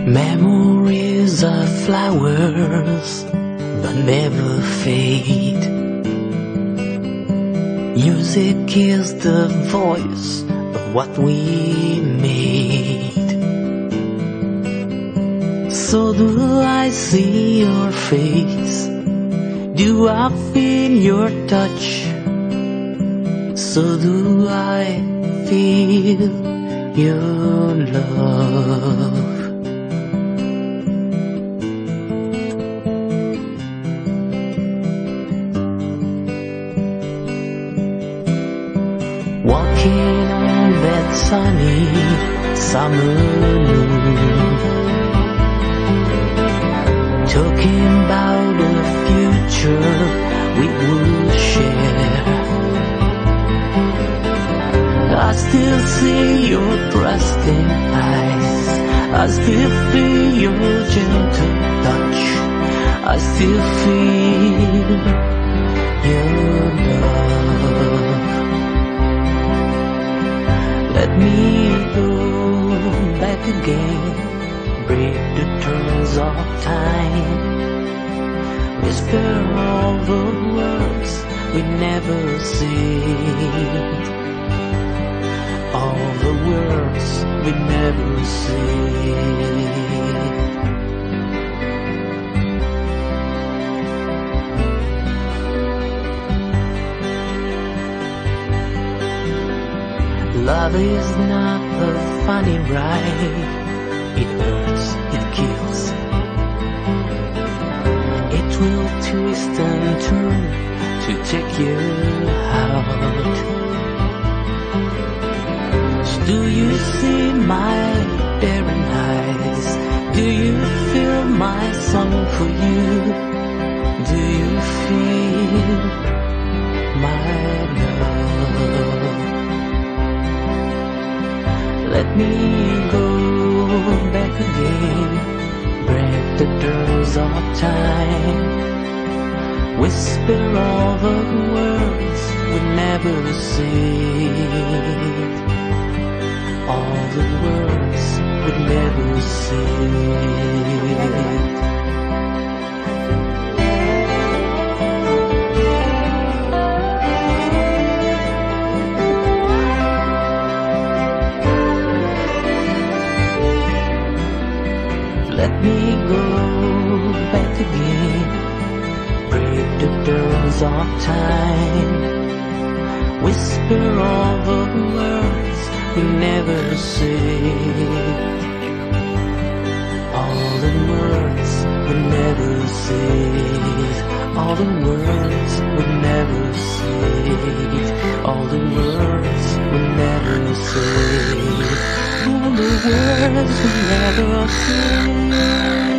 Memories are flowers but never fade. Music is the voice of what we made. So do I see your face? Do I feel your touch? So do I feel your love. Walking on that sunny summer noon, talking about the future we would share. I still see your trusting eyes, I still feel your gentle touch, I still feel your love. Let me go back again, break the turns of time, whisper all the words we never said, all the words we never said. Love is not a funny ride. It hurts, it kills. It will twist and turn to take your heart. Do you see my daring eyes? Do you feel my song for you? Do you feel my love? Let me go back again, break the doors of time, whisper all the words we never said, all the words we never said. Let me go back again, break the doors of time, whisper all the words we never said, all the words we never said, all the words we never said, all the words we never said, all the words we never said.